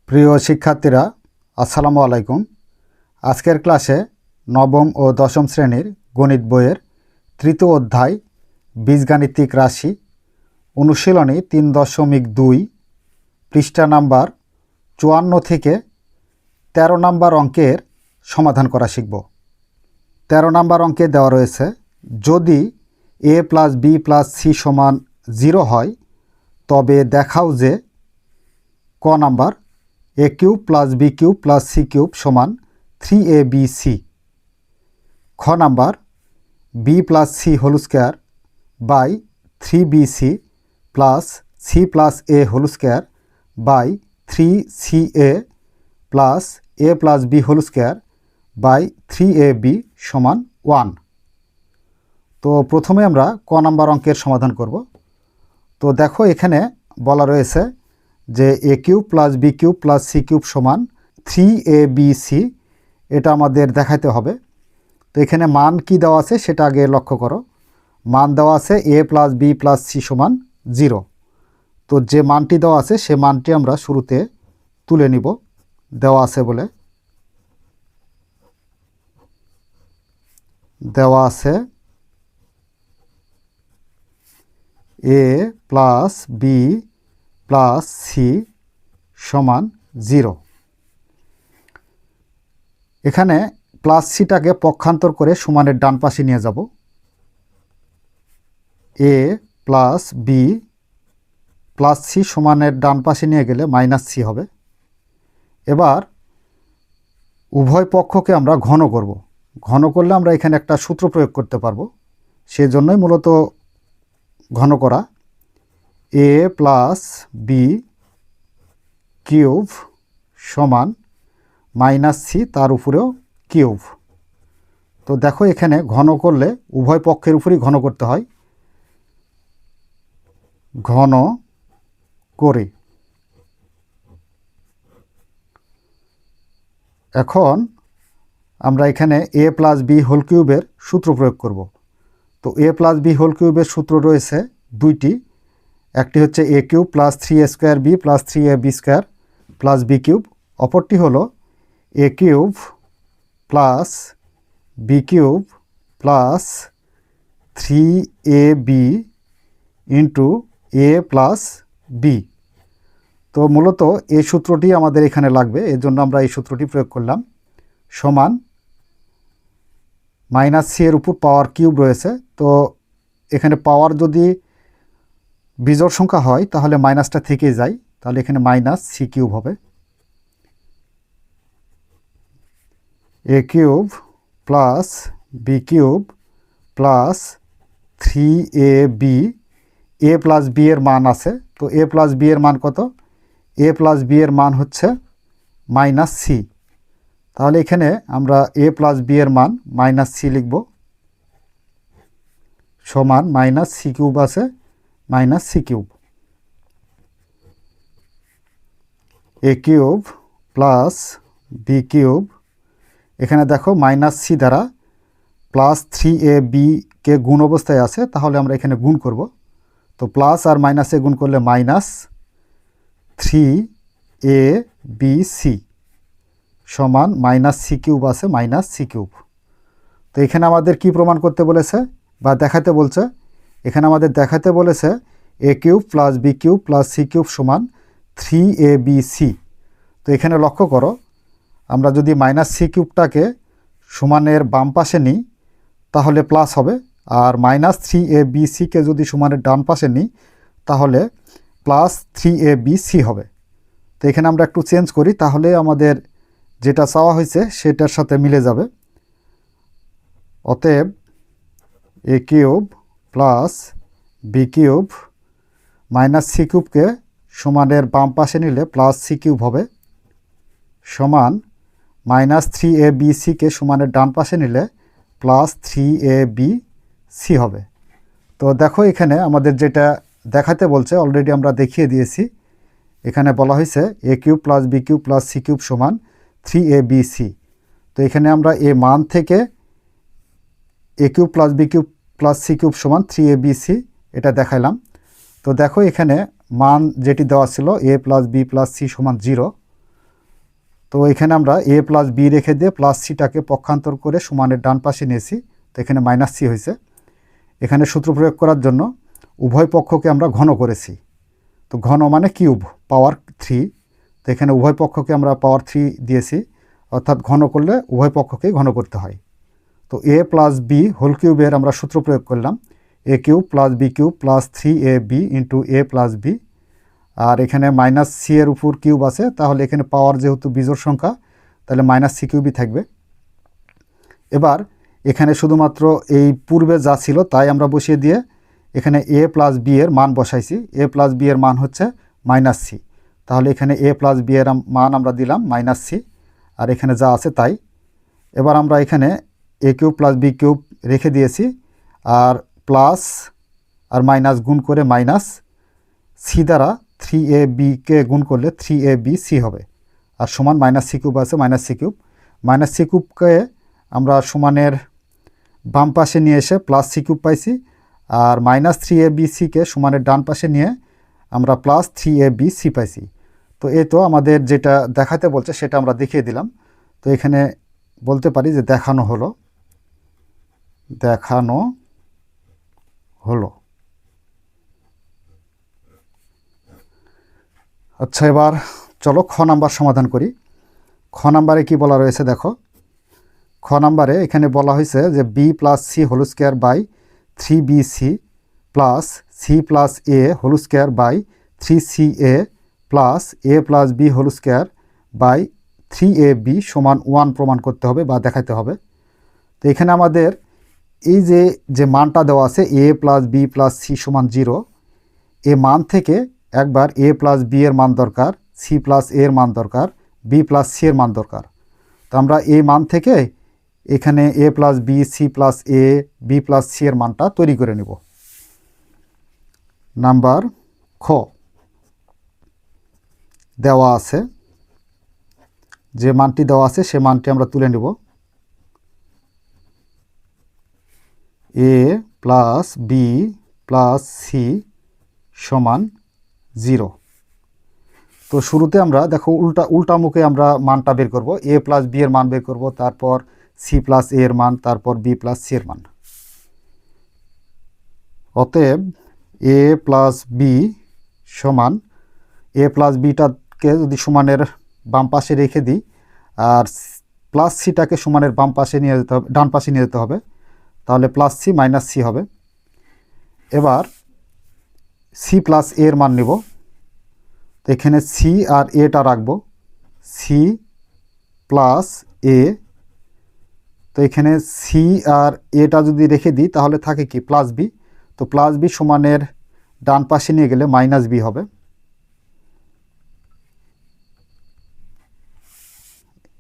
প্রিয় শিক্ষার্থীরা, আসসালামু আলাইকুম। আজকের ক্লাসে নবম ও দশম শ্রেণীর গণিত বইয়ের তৃতীয় অধ্যায় বীজগাণিতিক রাশি অনুশীলনী 3.2 পৃষ্ঠা নাম্বার 54 থেকে 13 নাম্বার অঙ্কের সমাধান করা শিখব। 13 নাম্বার অঙ্কে দেওয়া রয়েছে, যদি a + b + c = 0 হয় তবে দেখাও যে ক number a³ + b³ + c³ = 3abc, খ number b + c² / 3bc + c + a² / 3ca + a + b² / 3ab = 1। তো প্রথমে আমরা ক নাম্বার অঙ্কের সমাধান করব। তো দেখো, এখানে বলা রয়েছে যে a³ + b³ + c³ = 3abc, এটা আমাদের দেখাতে হবে। তো এখানে মান কি দেওয়া আছে সেটা আগে লক্ষ্য করো। মান দেওয়া আছে a + b + c = 0। তো যে মানটি দেওয়া আছে সে মানটি আমরা শুরুতে তুলে নিব, দেওয়া আছে বলে। দেওয়া আছে a + b + c = 0। এখানে প্লাস সিটাকে পক্ষান্তর করে সমানের ডান পাশে নিয়ে যাব। a + b + c সমানের ডান পাশে নিয়ে গেলে -c হবে। এবার উভয় পক্ষকে আমরা ঘন করব। ঘন করলে আমরা এখানে একটা সূত্র প্রয়োগ করতে পারবো, সেজন্যই মূলত ঘন করা। a + b³ = -c, তার উপরেও কিউব। তো দেখো, এখানে ঘন করলে উভয় পক্ষের উপরই ঘন করতে হয়। ঘন করে এখন আমরা এখানে a + b³ সূত্র প্রয়োগ করব। তো a + b³ সূত্র রয়েছে দুইটি। একটি হচ্ছে a³ + 3a² b + 3ab² + b³, অপরটি হলো a³ + b³ + 3ab * a + b। তো মূলত এই সূত্রটি আমাদের এখানে লাগবে, এর জন্য আমরা এই সূত্রটি প্রয়োগ করলাম। সমান -c এর উপর পাওয়ার কিউব রয়েছে। তো এখানে পাওয়ার যদি বিজোড় সংখ্যা হয় তাহলে মাইনাসটা থেকে যায়, তাহলে এখানে -c³ হবে। a³ + b³ + 3ab, a + b এর মান আছে। তো a + b এর মান কত? a + b এর মান হচ্ছে -c। তাহলে এখানে আমরা a + b এর মান -c লিখব। সমান -c³ আছে, -c³। a³ + b³ এখানে দেখো -c দ্বারা +3ab কে গুণ অবস্থায় আছে, তাহলে আমরা এখানে গুণ করব। তো প্লাস আর মাইনাসে গুণ করলে -3abc সমান -c³ আছে, -c³। তো এখানে আমাদের কি প্রমাণ করতে বলেছে বা দেখাতে বলছে? এখানে আমাদের দেখাতে বলেছে a³ + b³ + c³ = 3abc। তো এখানে লক্ষ্য করো, আমরা যদি -c³ সমানের বাম পাশে নিই তাহলে প্লাস হবে, আর -3abc যদি সমানের ডান পাশে নিই তাহলে +3abc হবে। তো এখানে আমরা একটু চেঞ্জ করি, তাহলে আমাদের যেটা চাওয়া হয়েছে সেটার সাথে মিলে যাবে। অতএব a³ + b³ -c³ সমানের বাম পাশে নিলে +c³ হবে, সমান -3abc সমানের ডান পাশে নিলে +3abc হবে। তো দেখো, এখানে আমাদের যেটা দেখাতে বলছে অলরেডি আমরা দেখিয়ে দিয়েছি। এখানে বলা হয়েছে a³ + b³ + c³ = 3abc। তো এখানে আমরা এই মান থেকে a³ + b³ + c³ = 3abc এটা দেখাইলাম। তো দেখো, এখানে মান যেটি দেওয়া ছিল a + b + c = 0, তো এখানে আমরা এ প্লাস বি রেখে দিয়ে প্লাস সিটাকে পক্ষান্তর করে সমানের ডান পাশে নিয়েছি, তো এখানে মাইনাস সি হয়েছে। এখানে সূত্র প্রয়োগ করার জন্য উভয় পক্ষকে আমরা ঘন করেছি, তো ঘন মানে কিউব পাওয়ার 3, তো এখানে উভয় পক্ষকে আমরা পাওয়ার 3 দিয়েছি, অর্থাৎ ঘন করলে উভয় পক্ষকেই ঘন করতে হয়। তো এ প্লাস বি হোল কিউবের আমরা সূত্র প্রয়োগ করলাম, a cube plus b cube plus 3ab into a plus b, আর এখানে মাইনাস সি এর উপর কিউব আছে, তাহলে এখানে পাওয়ার যেহেতু বিজোড় সংখ্যা তাহলে মাইনাস সি কিউবই থাকবে। এবার এখানে শুধুমাত্র এই পূর্বে যা ছিল তাই আমরা বসিয়ে দিয়ে এখানে এ প্লাস বি এর মান বসাইছি। এ প্লাস বি এর মান হচ্ছে মাইনাস সি, তাহলে এখানে এ প্লাস বি এর মান আমরা দিলাম মাইনাস সি, আর এখানে যা আছে তাই। এবার আমরা এখানে a cube plus b cube রেখে দিয়েছি, আর প্লাস আর মাইনাস গুণ করে মাইনাস সি দ্বারা 3ab-কে গুণ করলে 3ab সি হবে, আর সমান মাইনাস সি কিউব আছে minus c cube. Minus c কিউবকে আমরা সমানের বাম পাশে নিয়ে এসে প্লাস সি কিউব পাইছি, আর মাইনাস 3abc-কে সমানের ডান পাশে নিয়ে আমরা প্লাস 3abc পাইছি। তো এই তো আমাদের যেটা দেখাতে বলছে সেটা আমরা দেখিয়ে দিলাম। তো এখানে বলতে পারি যে দেখানো হলো। আচ্ছা, এবার চলো খ নাম্বার সমাধান করি। খ নাম্বারে কি বলা রয়েছে দেখো। খ নাম্বারে এখানে বলা হয়েছে যে B plus C whole square by 3bc plus C plus A whole square by 3ca plus A plus B whole square by 3ab সমান 1 প্রমাণ করতে হবে বা দেখাতে হবে। তো এখানে আমাদের এই যে মানটা দেওয়া আছে এ প্লাস বি প্লাস সি সমান 0, এ মান থেকে একবার এ প্লাস বি এর মান দরকার, সি প্লাস এ এর মান দরকার, বি প্লাস সি এর মান দরকার। তো আমরা এই মান থেকে এখানে এ plus B C plus A B plus C এর মানটা তৈরি করে নেব। নাম্বার খ দেওয়া আছে, যে মানটি দেওয়া আছে সে মানটি আমরা তুলে নেব। এ প্লাস বি প্লাস সি সমান 0। তো শুরুতে আমরা দেখো উল্টা মুখে আমরা মানটা বের করব। এ প্লাস বি এর মান বের করব, তারপর সি প্লাস এ এর মান, তারপর বি প্লাস সি এর মান। অতএব এ প্লাস বি সমান, এ প্লাস বিটাকে যদি সমানের বাম পাশে রেখে দিই আর প্লাস সিটাকে সমানের বাম পাশে নিয়ে যেতে হবে, ডান পাশে নিয়ে যেতে হবে, তাহলে প্লাস সি মাইনাস সি হবে। এবার সি প্লাস এ এর মান নেব, তো এখানে সি আর এটা রাখবো, সি প্লাস এ। তো এখানে সি আর এটা যদি রেখে দিই তাহলে থাকে কি প্লাস বি, তো প্লাস বি সমানের ডান পাশে নিয়ে গেলে মাইনাস বি হবে।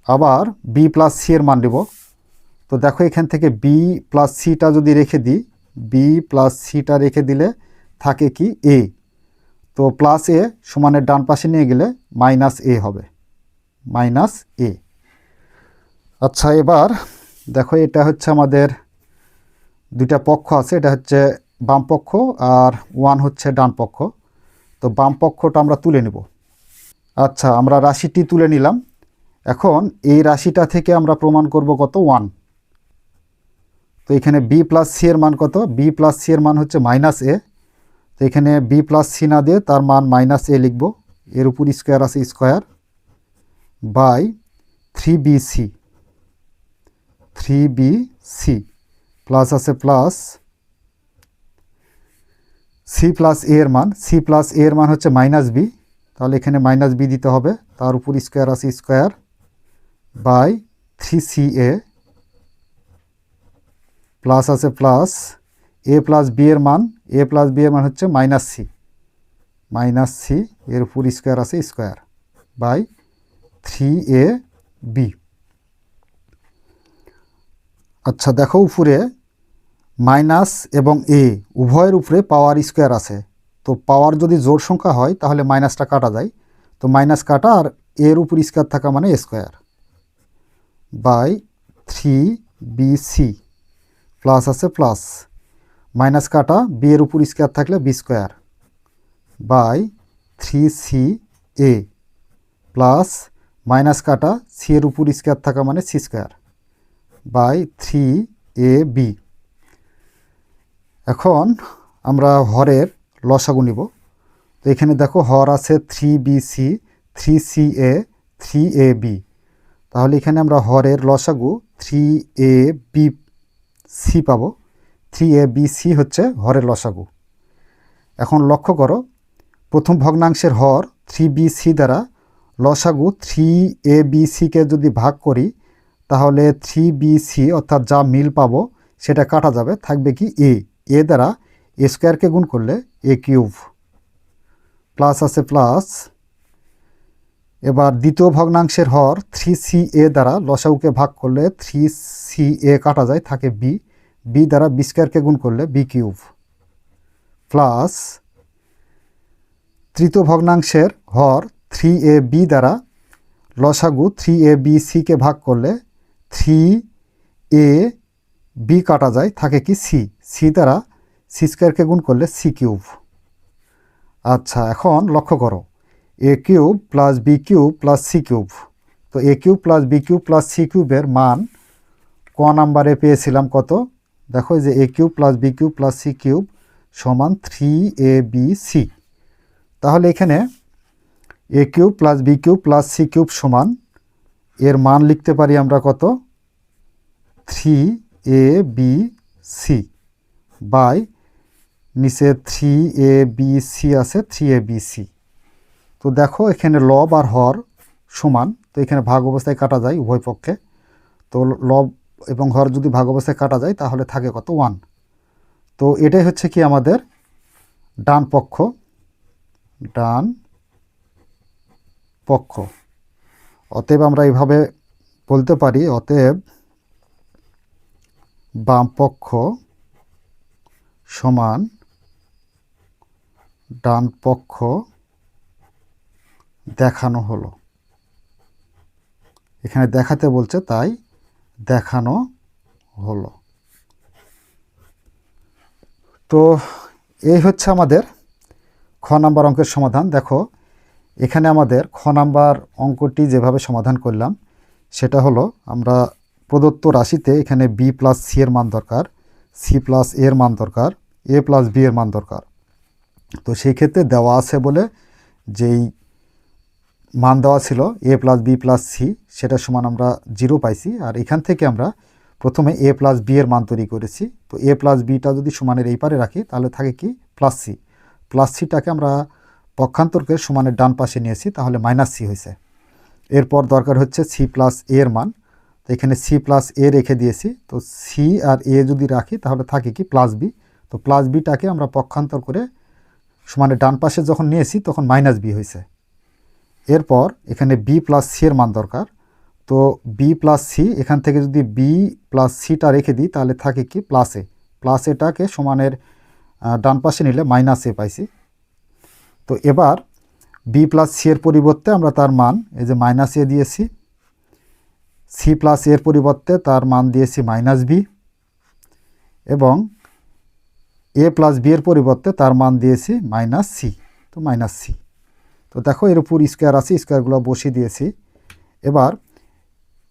আবার বি প্লাস সি এর মান নেব, তো দেখো এখান থেকে বি প্লাস সিটা যদি রেখে দিই, বি প্লাস সিটা রেখে দিলে থাকে কি এ, তো প্লাস এ সমানের ডান পাশে নিয়ে গেলে মাইনাস এ হবে, মাইনাস এ। আচ্ছা, এবার দেখো এটা হচ্ছে আমাদের দুইটা পক্ষ আছে, এটা হচ্ছে বাম পক্ষ আর 1 হচ্ছে ডান পক্ষ। তো বাম পক্ষটা আমরা তুলে নেব। আচ্ছা, আমরা রাশিটি তুলে নিলাম। এখন এই রাশিটা থেকে আমরা প্রমাণ করব কত 1। তো এখানে বি প্লাস সি এর মান কত, বি প্লাস সি এর মান হচ্ছে মাইনাস এ। তো এখানে বি প্লাস সি না দিয়ে তার মান মাইনাস এ লিখব, এর উপর স্কোয়ার আছে স্কোয়ার বাই 3bc প্লাস আছে প্লাস সি প্লাস এ এর মান, সি প্লাস এ এর মান হচ্ছে মাইনাস বি, তাহলে এখানে মাইনাস বি দিতে হবে, তার উপর স্কোয়ার আছে স্কোয়ার বাই 3ca প্লাস আছে প্লাস এ প্লাস বি এর মান, এ প্লাস বি এর মান হচ্ছে মাইনাস সি, এর উপর স্কোয়ার আছে স্কোয়ার বাই 3ab। আচ্ছা, দেখো উপরে মাইনাস এবং এ উভয়ের উপরে পাওয়ার স্কোয়ার আছে, তো পাওয়ার যদি জোড় সংখ্যা হয় তাহলে মাইনাসটা কাটা যায়, তো মাইনাস কাটা আর এর উপর স্কোয়ার থাকা মানে স্কোয়ার বাই 3bc প্লাস আছে প্লাস মাইনাস কাটা বি এর উপর স্কোয়ার থাকলে B square by 3ca plus minus কাটা সি এর উপর স্কোয়ার থাকা মানে সি স্কোয়ার বাই 3ab। এখন আমরা হরের লসাগু নিব। তো এখানে দেখো হর আছে 3bc 3ca 3ab, তাহলে এখানে আমরা হরের লসাগু 3abc পাবো। 3abc হচ্ছে হরের লসাগু। এখন লক্ষ্য করো, প্রথম ভগ্নাংশের হর 3bc দ্বারা লসাগু 3abcকে যদি ভাগ করি তাহলে 3bc অর্থাৎ যা মিল পাবো সেটা কাটা যাবে, থাকবে কি এ দ্বারা এ স্কোয়ারকে গুণ করলে এ কিউব প্লাস আছে প্লাস। এবার দ্বিতীয় ভগ্নাংশের হর 3ca দ্বারা লসাগুকে ভাগ করলে 3ca কাটা যায়, থাকে বি দ্বারা বি স্কোয়ারকে গুণ করলে বি কিউব প্লাস তৃতীয় ভগ্নাংশের হর 3ab দ্বারা লসাগু 3abcকে ভাগ করলে 3ab কাটা যায়, থাকে কি সি দ্বারা সি স্কোয়ারকে গুণ করলে সি কিউব। আচ্ছা, এখন লক্ষ্য করো a cube plus b cube plus c cube. তো a cube plus b cube plus c কিউবের মান ক নাম্বারে পেয়েছিলাম কত? দেখো যে a cube plus b cube plus c cube সমান 3abc। তাহলে এখানে a cube plus b cube plus c cube সমান এর মান লিখতে পারি আমরা কত? 3abc বাই নিচে 3abc আছে 3abc। তো দেখো এখানে লব আর হর সমান, তো এখানে ভাগ অবস্থায় কাটা যায় উভয় পক্ষে। তো লব এবং হর যদি ভাগ অবস্থায় কাটা যায় তাহলে থাকে কত? 1। তো এটাই হচ্ছে কি আমাদের ডান পক্ষ। অতএব আমরা এইভাবে বলতে পারি, অতএব বাম পক্ষ সমান ডান পক্ষ দেখানো হলো। এখানে দেখাতে বলছে তাই দেখানো হলো। তো এই হচ্ছে আমাদের খ নাম্বার অঙ্কের সমাধান। দেখো এখানে আমাদের খ নাম্বার অঙ্কটি যেভাবে সমাধান করলাম সেটা হলো, আমরা প্রদত্ত রাশিতে এখানে বি প্লাস সি এর মান দরকার, সি প্লাস এ এর মান দরকার, এ প্লাস বি এর মান দরকার। তো সেই ক্ষেত্রে দেওয়া আছে বলে যেই মান দেওয়া ছিল এ প্লাস বি প্লাস সি সেটা সমান আমরা 0 পাইছি। আর এখান থেকে আমরা প্রথমে এ প্লাস বি এর মান তৈরি করেছি। তো এ প্লাস বিটা যদি সমানের এই পারে রাখি তাহলে থাকে কি প্লাস সি। প্লাস সিটাকে আমরা পক্ষান্তরকে সমানের ডান পাশে নিয়েছি, তাহলে মাইনাস সি হয়েছে। এরপর দরকার হচ্ছে সি প্লাস এ এর মান। তো এখানে সি প্লাস এ রেখে দিয়েছি। তো সি আর এ যদি রাখি তাহলে থাকে কি প্লাস বি। তো প্লাস বিটাকে আমরা পক্ষান্তর করে সমানের ডান পাশে যখন নিয়েছি তখন মাইনাস বি হয়েছে। এরপর এখানে বি প্লাস সি এর মান দরকার। তো বি প্লাস সি, এখান থেকে যদি বি প্লাস সিটা রেখে দিই তাহলে থাকে কি প্লাস এ। প্লাস এটাকে সমানের ডান পাশে নিলে মাইনাস এ পাইছি। তো এবার বি প্লাস সি এর পরিবর্তে আমরা তার মান এই যে মাইনাস এ দিয়েছি, সি প্লাস এর পরিবর্তে তার মান দিয়েছি মাইনাস বি, এবং এ প্লাস বি এর পরিবর্তে তার মান দিয়েছি মাইনাস সি। তো মাইনাস সি। তো দেখো এর উপর স্কোয়ার আছে, স্কোয়ারগুলো বসিয়ে দিয়েছি। এবার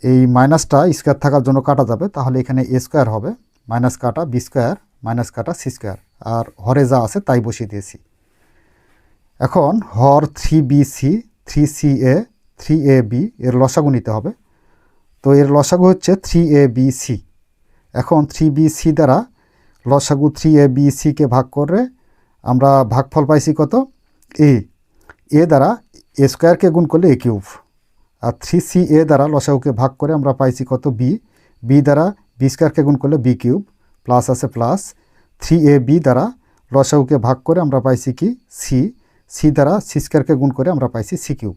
এই মাইনাসটা স্কোয়ার থাকার জন্য কাটা যাবে, তাহলে এখানে এ স্কোয়ার হবে, মাইনাস কাটা বি স্কোয়ার, মাইনাস কাটা সি স্কোয়ার, আর হরে যা আছে তাই বসিয়ে দিয়েছি। এখন হর 3bc 3ca 3ab এর লসাগু নিতে হবে। তো এর লসাগু হচ্ছে 3abc। এখন 3bc দ্বারা লসাগু 3abcকে ভাগ করে আমরা ভাগফল পাইছি কত? এ দ্বারা এ স্কোয়ারকে গুণ করলে এ কিউব, আর 3ca দ্বারা লসাগুকে ভাগ করে আমরা পাইছি কত? বি দ্বারা বি স্কোয়ারকে গুণ করলে বি কিউব প্লাস আছে প্লাস 3ab দ্বারা লসাগুকে ভাগ করে আমরা পাইছি কি সি দ্বারা সি স্কোয়ারকে গুণ করে আমরা পাইছি সি কিউব।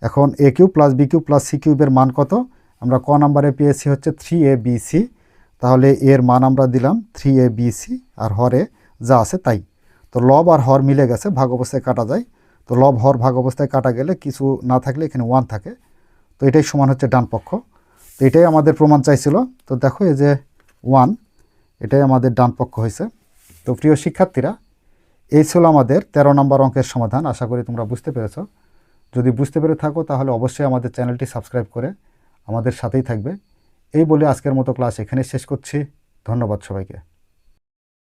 এখন a cube plus b cube plus c কিউবের মান কত? আমরা ক নাম্বারে পেয়েছি হচ্ছে 3abc। তাহলে এর মান আমরা দিলাম 3abc, আর হরে যা আছে তাই। তো লব আর হর মিলে গেছে, ভাগ অবস্থায় কাটা যায়। তো লব হর ভাগ অবস্থায় কাটা গেলে কিছু না থাকলে এখানে 1 থাকে। তো এটাই সমান হচ্ছে ডান পক্ষ। তো এটাই আমাদের প্রমাণ চাইছিল। তো দেখো এই যে 1, এটাই আমাদের ডান পক্ষ হয়েছে। তো প্রিয় শিক্ষার্থীরা, এই ছিল আমাদের 13 নম্বর অঙ্কের সমাধান। আশা করি তোমরা বুঝতে পেরেছ। যদি বুঝতে পেরে থাকো তাহলে অবশ্যই আমাদের চ্যানেলটি সাবস্ক্রাইব করে আমাদের সাথেই থাকবে। এই বলে আজকের মতো ক্লাস এখানে শেষ করছি। ধন্যবাদ সবাইকে।